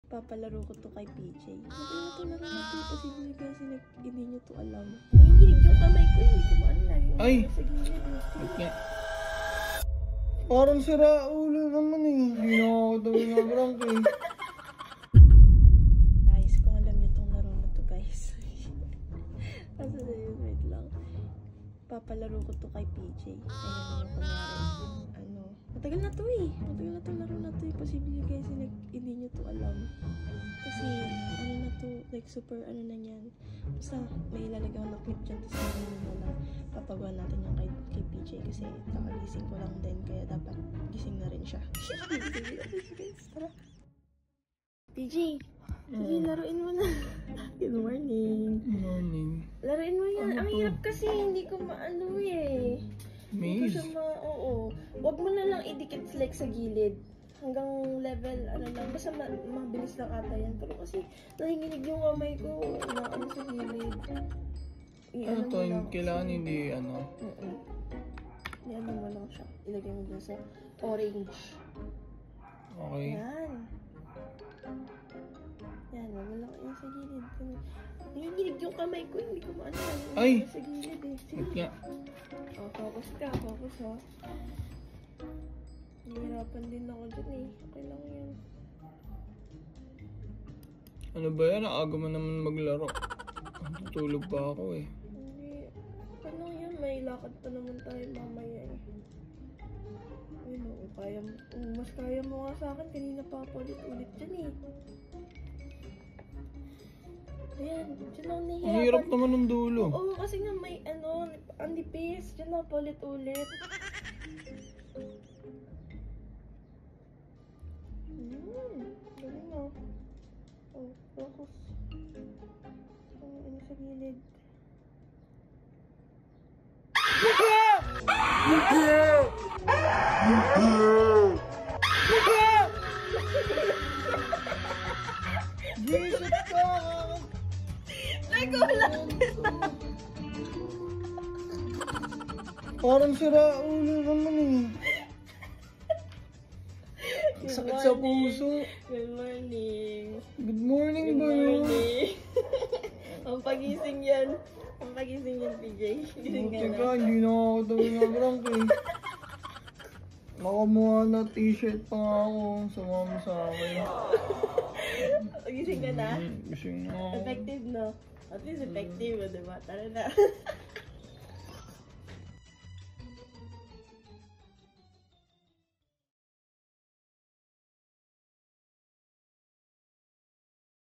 Papalaro ko to kay PJ. Hindi na to posible kasi hindi nyo to alam. Nanginginig yung kamay ko, hindi ko maan lagi. Ay! Sa gilid. Wait nga. Parang sira ulo naman eh. Hindi na ako ito ginagrank eh. Guys, kung alam nyo tong laro na to guys. Asa na yun, wait lang. Papalaro ko to kay PJ. Ayun yung kunwari. Matagal na to eh. Matagal na to laro na to eh. Posible guys, hindi nyo to alam. Kasi, ano na to, like super ano na yan. Basta, may ilalagay na clip dyan. Tapos naman mo lang papagawa natin yung kay PJ. Kasi, kakagising ko lang din. Kaya dapat gising na rin siya. Tara. PJ, sige, laruin mo na. Good morning. Good morning. Laruin mo yan. Ang hirap kasi, hindi ko maano eh. Maze? Oo. Huwag mo na lang idikit like sa gilid. Hanggang level, ano lang. Basta mabilis lang ata yan. Pero kasi, nanginginig yung kamay ko. Ano sa gilid. Ano to? Kailangan hindi ano? Ano mo lang siya. Ilagay mo dyan sa orange. Okay. Yan. Yan, wag mo lang yan sa gilid. Nanginginig yung kamay ko. Hindi ko maano. Ay! Sa gilid eh. Sige. Wait nga. Oh, focus ka. Focus ha. Nahihirapan din ako dyan eh. Okay lang yan. Ano ba yan? Aga mo naman maglaro. Tutulog pa ako eh. Hindi. Okay lang yan. May lakad pa naman tayo mamaya eh. Ayun o. Mas kaya mo nga sa akin. Kanina pa ako ulit dyan eh. Ayan. Dyan ako nahihirapan. Ang hirap naman ng dulo. Oo, kasi nga may ano, ang nipis. Dyan ako ulit-ulit. Galing na. Oh, focus. Ano sa gilid. Gisip ka! Nagulat! Parang sira ulo naman eh. Sakit sa puso. Good morning. Good morning Good ba yun? morning. Ang pagising yan. Ang pagising yan, PJ. Gising ka Buti na. ka, hindi na ako ito ginagrank eh. Nakamuha na t-shirt pa nga ako. Sumama sa akin. Gising ka na? Gising na ako. Effective, no? At least effective, diba? Tara na.